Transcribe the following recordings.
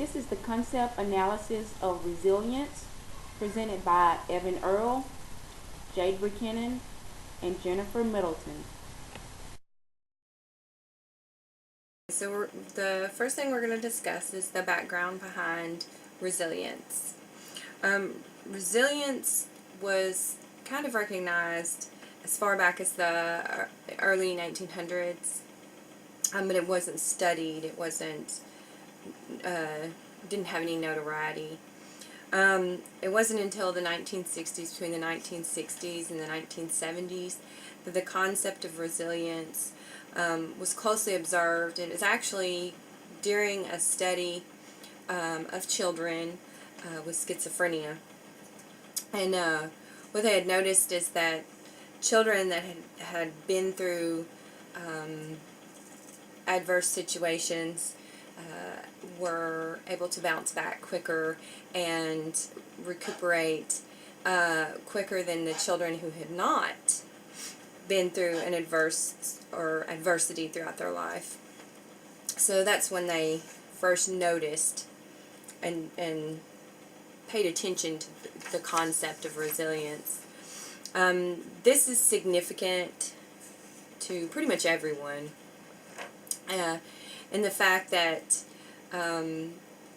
This is the concept analysis of resilience presented by Evan Earl, Jade Buchanan, and Jennifer Middleton. So the first thing we're going to discuss is the background behind resilience. Resilience was kind of recognized as far back as the early 1900s, but it wasn't studied. It didn't have any notoriety. It wasn't until the 1960s, between the 1960s and the 1970s, that the concept of resilience was closely observed, and it was actually during a study of children with schizophrenia. And what they had noticed is that children that had been through adverse situations were able to bounce back quicker and recuperate quicker than the children who had not been through an adversity throughout their life. So that's when they first noticed and paid attention to the concept of resilience. This is significant to pretty much everyone, in the fact that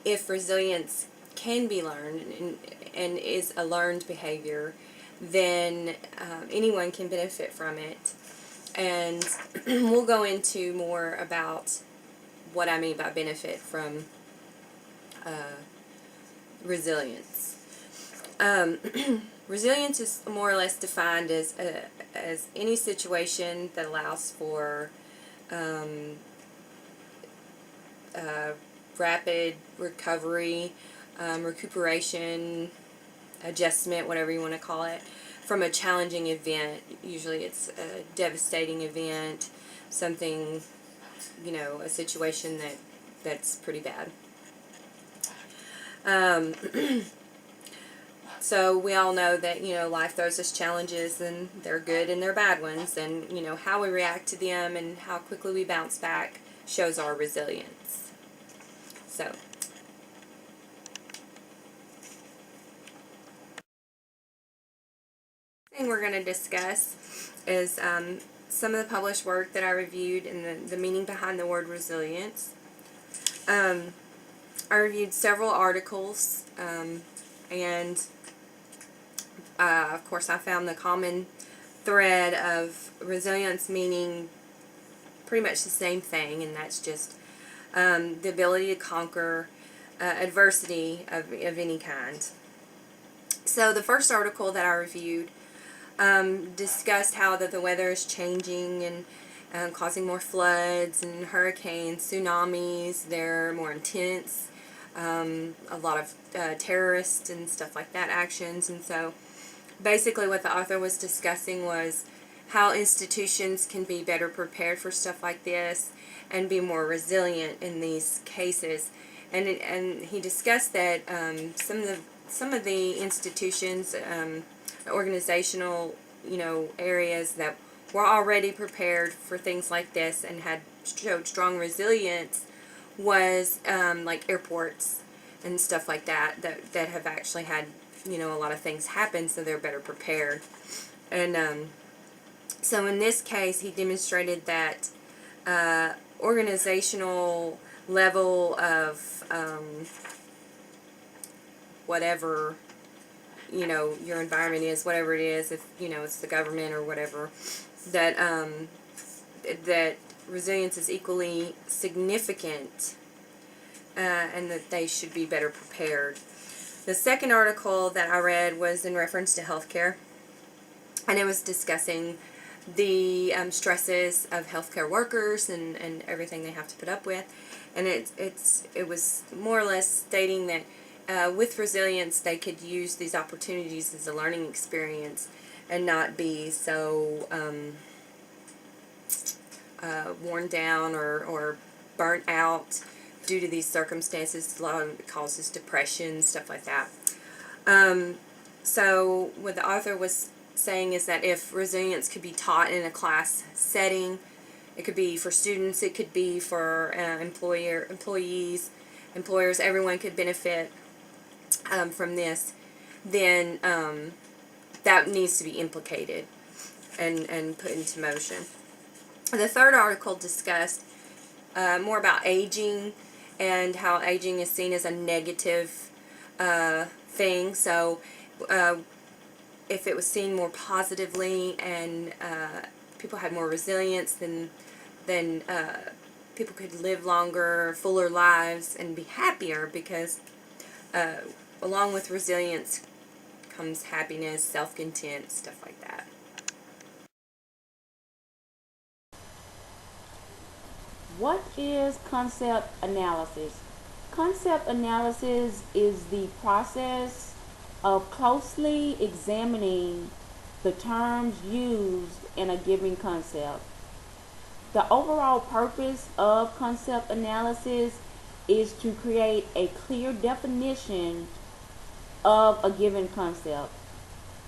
if resilience can be learned and is a learned behavior, then anyone can benefit from it. And we'll go into more about what I mean by benefit from resilience. Resilience is more or less defined as any situation that allows for rapid recovery, recuperation, adjustment, whatever you want to call it, from a challenging event. Usually it's a devastating event, something, a situation that's pretty bad. So we all know that, life throws us challenges, and they're good and they're bad ones, and, how we react to them and how quickly we bounce back shows our resilience. So, thing we're going to discuss is some of the published work that I reviewed and the meaning behind the word resilience. I reviewed several articles, and of course I found the common thread of resilience meaning pretty much the same thing, and that's just the ability to conquer adversity of any kind. So the first article that I reviewed discussed how that the weather is changing and causing more floods and hurricanes, tsunamis. They're more intense. A lot of terrorist and stuff like that actions. And so basically what the author was discussing was how institutions can be better prepared for stuff like this and be more resilient in these cases. And he discussed that some of the institutions, organizational, areas that were already prepared for things like this and had showed strong resilience was like airports and stuff like that have actually had, a lot of things happen, so they're better prepared. And so in this case, he demonstrated that organizational level of whatever your environment is, whatever it is, if it's the government or whatever, that that resilience is equally significant, and that they should be better prepared. The second article that I read was in reference to healthcare, and it was discussing the stresses of healthcare workers and everything they have to put up with, and it was more or less stating that with resilience they could use these opportunities as a learning experience and not be so worn down or burnt out due to these circumstances. A lot of it causes depression, stuff like that. So what the author was saying is that if resilience could be taught in a class setting, it could be for students, it could be for employees, employers, everyone could benefit from this, then that needs to be implicated and put into motion. The third article discussed more about aging and how aging is seen as a negative thing. So if it was seen more positively and people had more resilience, then people could live longer, fuller lives and be happier, because along with resilience comes happiness, self-content, stuff like that. What is concept analysis? Concept analysis is the process of closely examining the terms used in a given concept. The overall purpose of concept analysis is to create a clear definition of a given concept.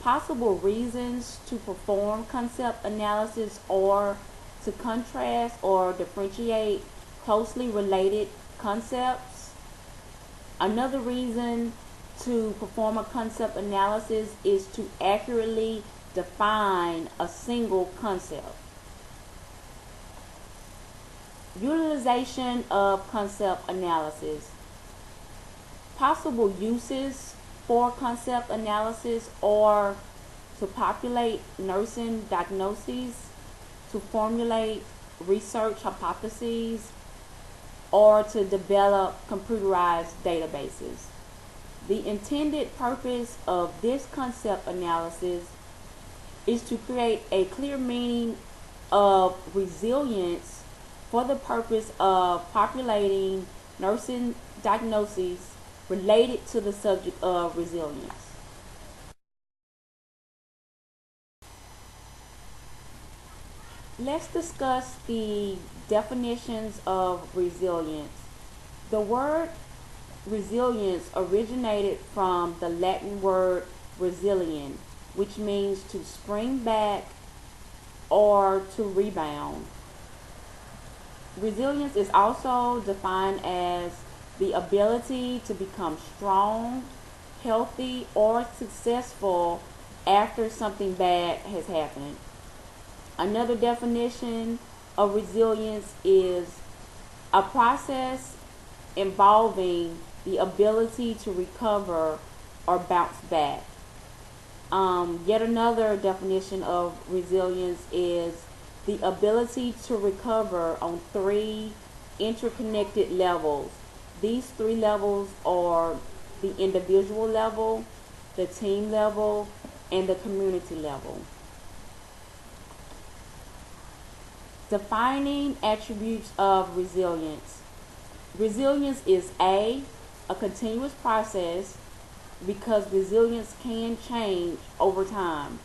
Possible reasons to perform concept analysis are to contrast or differentiate closely related concepts. Another reason to perform a concept analysis is to accurately define a single concept. Utilization of concept analysis. Possible uses for concept analysis are to populate nursing diagnoses, to formulate research hypotheses, or to develop computerized databases. The intended purpose of this concept analysis is to create a clear meaning of resilience for the purpose of populating nursing diagnoses related to the subject of resilience. Let's discuss the definitions of resilience. The word resilience originated from the Latin word resiliens, which means to spring back or to rebound. Resilience is also defined as the ability to become strong, healthy, or successful after something bad has happened. Another definition of resilience is a process involving the ability to recover or bounce back. Yet another definition of resilience is the ability to recover on 3 interconnected levels. These 3 levels are the individual level, the team level, and the community level. Defining attributes of resilience. Resilience is a continuous process because resilience can change over time.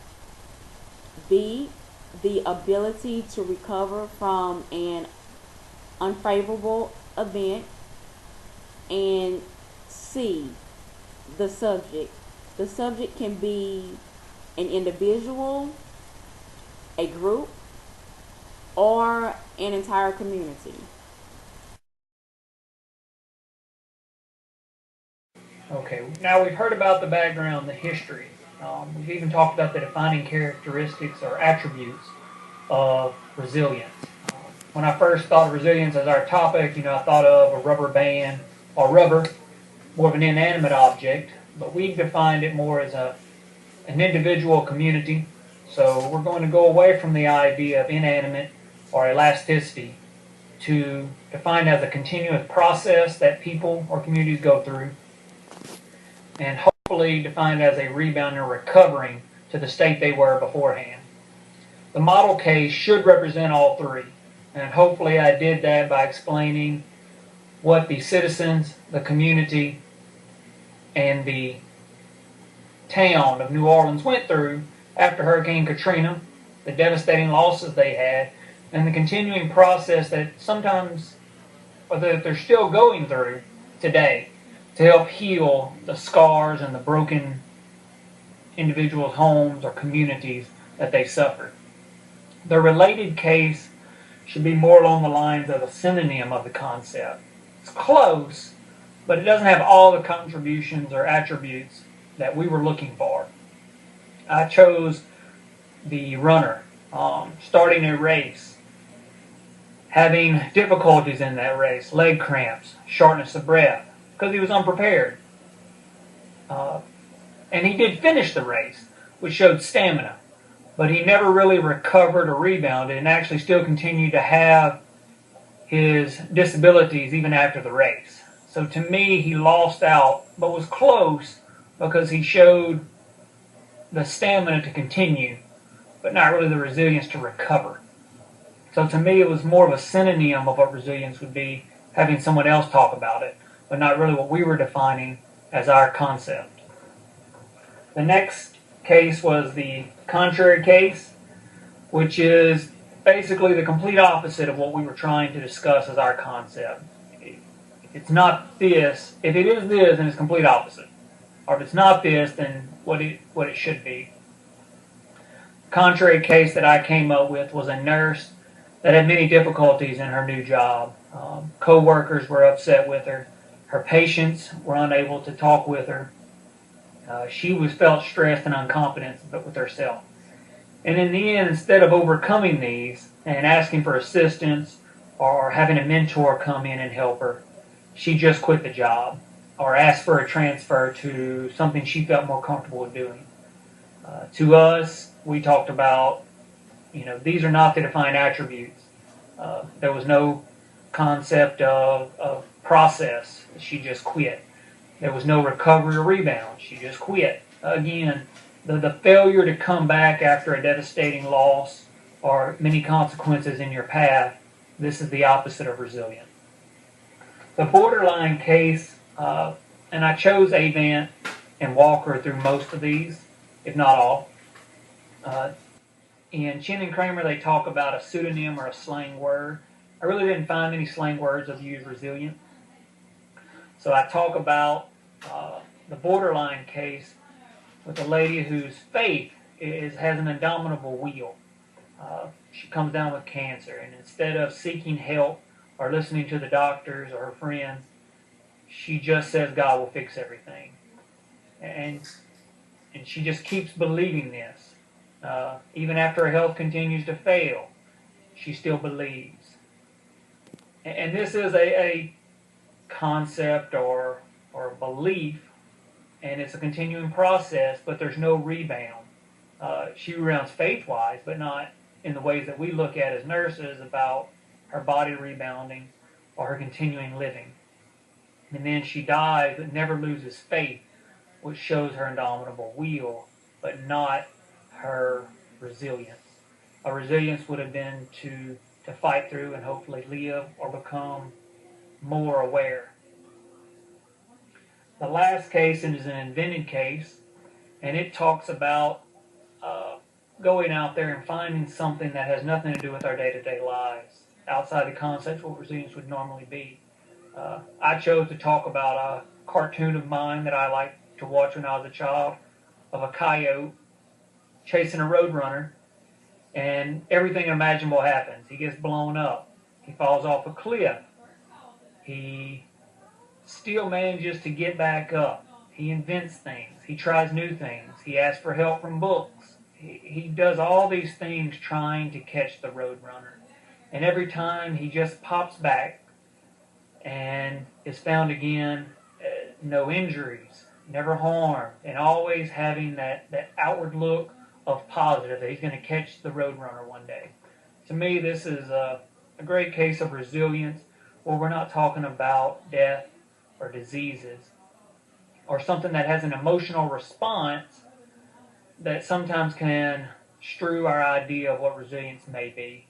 B, the ability to recover from an unfavorable event. And C, the subject. The subject can be an individual, a group, or an entire community. Okay, now we've heard about the background, the history. We've even talked about the defining characteristics or attributes of resilience. When I first thought of resilience as our topic, I thought of a rubber band or rubber, more of an inanimate object, but we've defined it more as an individual community. So we're going to go away from the idea of inanimate or elasticity to define as a continuous process that people or communities go through, and hopefully defined as a rebound or recovering to the state they were beforehand. The model case should represent all 3, and hopefully I did that by explaining what the citizens, the community, and the town of New Orleans went through after Hurricane Katrina, the devastating losses they had, and the continuing process that sometimes, or that they're still going through today, to help heal the scars and the broken individuals' homes or communities that they suffered. The related case should be more along the lines of a synonym of the concept. It's close, but it doesn't have all the contributions or attributes that we were looking for. I chose the runner, starting a race, having difficulties in that race, leg cramps, shortness of breath, because he was unprepared. And he did finish the race, which showed stamina, but he never really recovered or rebounded and actually still continued to have his disabilities even after the race. So to me, he lost out, but was close because he showed the stamina to continue, but not really the resilience to recover. So to me, it was more of a synonym of what resilience would be, having someone else talk about it, but not really what we were defining as our concept. The next case was the contrary case, which is basically the complete opposite of what we were trying to discuss as our concept. If it's not this, if it is this, then it's complete opposite. Or if it's not this, then what it should be. Contrary case that I came up with was a nurse that had many difficulties in her new job. Co-workers were upset with her. Her patients were unable to talk with her. She felt stressed and unconfident with herself. And in the end, instead of overcoming these and asking for assistance or having a mentor come in and help her, she just quit the job or asked for a transfer to something she felt more comfortable with doing. To us, we talked about, these are not the defined attributes. There was no concept of process. She just quit. There was no recovery or rebound. She just quit. Again, the failure to come back after a devastating loss or many consequences in your path, this is the opposite of resilience. The borderline case, and I chose Avant and Walker through most of these, if not all. In Chin and Kramer, they talk about a pseudonym or a slang word. I really didn't find any slang words that use resilient. So I talk about the borderline case with a lady whose faith has an indomitable will. She comes down with cancer, and instead of seeking help or listening to the doctors or her friends, she just says God will fix everything. And she just keeps believing this. Even after her health continues to fail, she still believes. And this is a concept or belief, and it's a continuing process, but there's no rebound. She rebounds faith-wise, but not in the ways that we look at as nurses about her body rebounding or her continuing living. And then she dies, but never loses faith, which shows her indomitable will, but not her resilience. A resilience would have been to fight through and hopefully live or become more aware. The last case is an invented case, and it talks about going out there and finding something that has nothing to do with our day-to-day lives, outside the concept of what resilience would normally be. I chose to talk about a cartoon of mine that I liked to watch when I was a child, of a coyote chasing a roadrunner, and everything imaginable happens. He gets blown up. He falls off a cliff. He still manages to get back up. He invents things. He tries new things. He asks for help from books. He does all these things trying to catch the roadrunner. And every time he just pops back and is found again, no injuries, never harmed, and always having that outward look of positive that he's going to catch the roadrunner one day. To me, this is a great case of resilience where we're not talking about death or diseases or something that has an emotional response that sometimes can strew our idea of what resilience may be.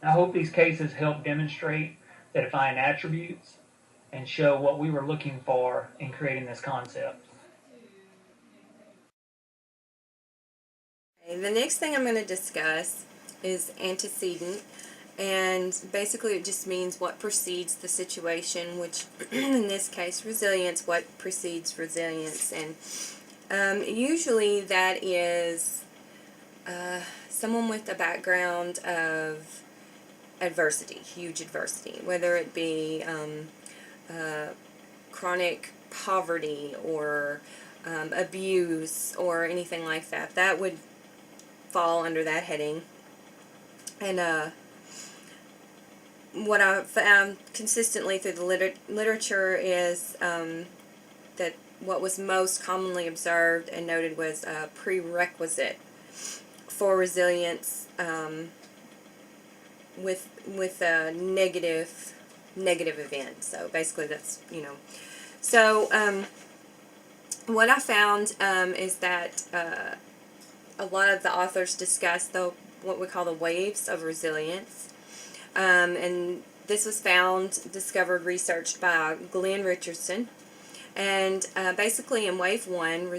I hope these cases help demonstrate the defined attributes and show what we were looking for in creating this concept. Okay, the next thing I'm going to discuss is antecedent, and basically it just means what precedes the situation, which in this case resilience, what precedes resilience. And usually that is someone with a background of adversity, huge adversity, whether it be chronic poverty or abuse or anything like that. That would fall under that heading. And what I've found consistently through the literature is that what was most commonly observed and noted was a prerequisite for resilience with a negative event. So basically that's, So what I found is that a lot of the authors discuss what we call the waves of resilience. And this was discovered, researched by Glenn Richardson. And basically in wave 1,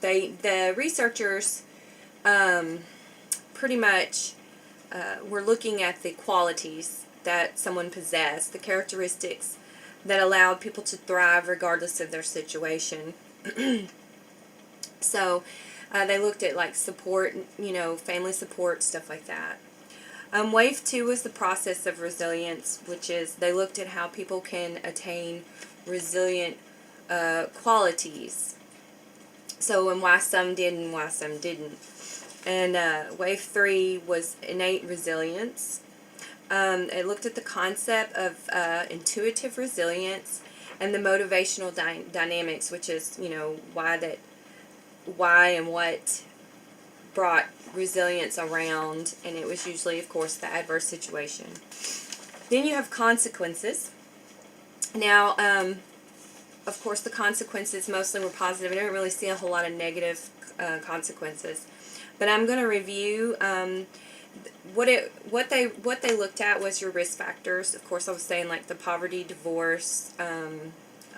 the researchers pretty much were looking at the qualities that someone possessed, the characteristics that allowed people to thrive regardless of their situation. So they looked at like support, family support, stuff like that. Wave 2 was the process of resilience, which is they looked at how people can attain resilient qualities. So, and why some did and why some didn't. And wave 3 was innate resilience. It looked at the concept of intuitive resilience and the motivational dynamics, which is, why and what brought resilience around, and it was usually, of course, the adverse situation. Then you have consequences. Now, of course, the consequences mostly were positive. I didn't really see a whole lot of negative consequences, but I'm going to review what they looked at was your risk factors. Of course, I was saying like the poverty, divorce,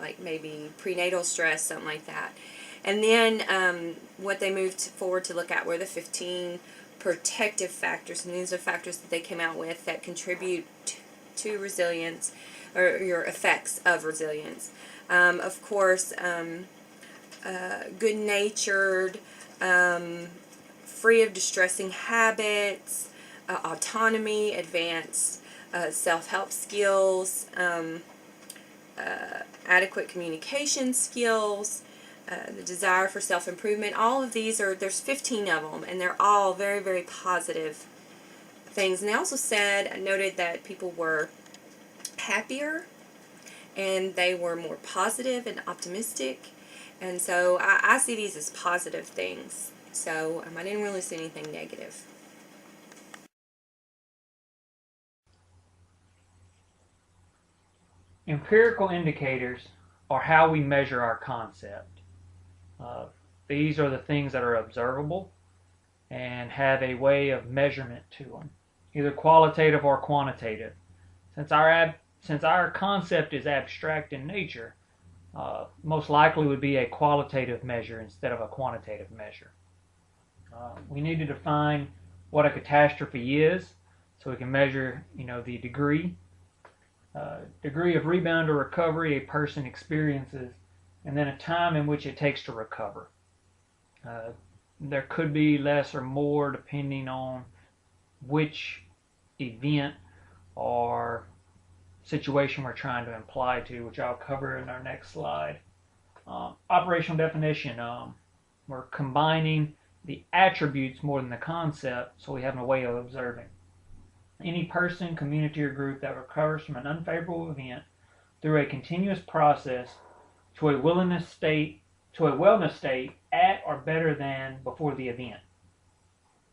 like maybe prenatal stress, something like that. And then what they moved forward to look at were the 15 protective factors, and these are factors that they came out with that contribute to resilience, or your effects of resilience. Of course, good-natured, free of distressing habits, autonomy, advanced self-help skills, adequate communication skills, the desire for self-improvement. All of these there's 15 of them, and they're all very, very positive things. And they also noted that people were happier, and they were more positive and optimistic. And so I see these as positive things. So I didn't really see anything negative. Empirical indicators are how we measure our concept. These are the things that are observable and have a way of measurement to them, either qualitative or quantitative. Since our concept is abstract in nature, most likely would be a qualitative measure instead of a quantitative measure. We need to define what a catastrophe is, so we can measure, the degree of rebound or recovery a person experiences, and then a time in which it takes to recover. There could be less or more depending on which event or situation we're trying to imply to, which I'll cover in our next slide. Operational definition. We're combining the attributes more than the concept, so we have a way of observing. Any person, community, or group that recovers from an unfavorable event through a continuous process to a wellness state at or better than before the event.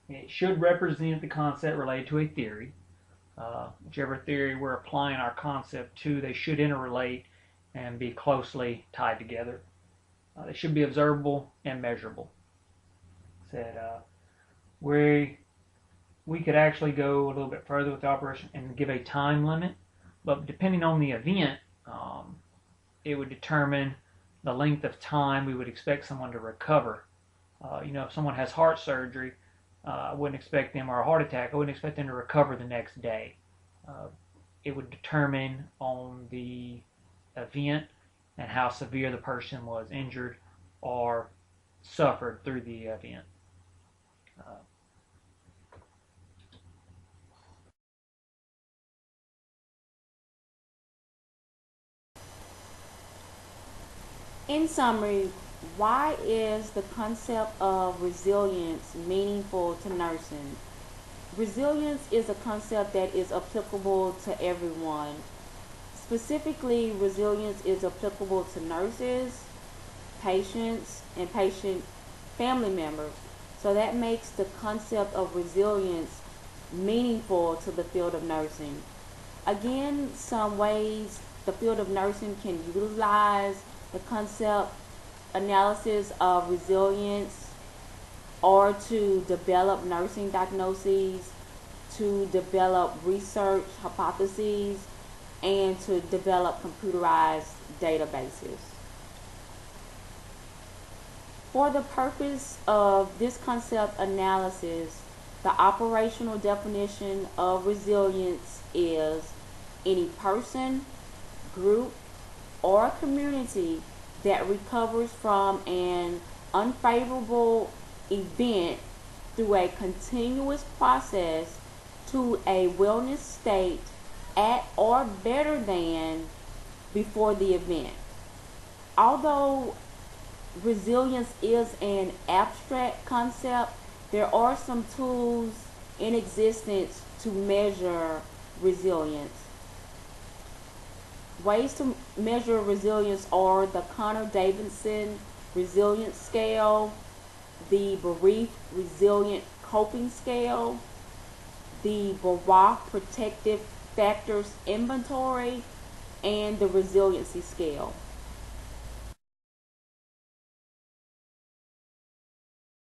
It should represent the concept related to a theory. Whichever theory we're applying our concept to, they should interrelate and be closely tied together. They should be observable and measurable. We could actually go a little bit further with the operation and give a time limit, but depending on the event, it would determine the length of time we would expect someone to recover. If someone has heart surgery, I wouldn't expect them, or a heart attack, I wouldn't expect them to recover the next day. It would determine on the event and how severe the person was injured or suffered through the event. In summary, why is the concept of resilience meaningful to nursing? Resilience is a concept that is applicable to everyone. Specifically, resilience is applicable to nurses, patients, and patient family members. So that makes the concept of resilience meaningful to the field of nursing. Again, some ways the field of nursing can utilize the concept analysis of resilience or to develop nursing diagnoses, to develop research hypotheses, and to develop computerized databases. For the purpose of this concept analysis, the operational definition of resilience is any person, group, or community that recovers from an unfavorable event through a continuous process to a wellness state at or better than before the event. Although resilience is an abstract concept, there are some tools in existence to measure resilience. Ways to measure resilience are the Connor-Davidson Resilience Scale, the Bereaved Resilient Coping Scale, the Barak Protective Factors Inventory, and the Resiliency Scale.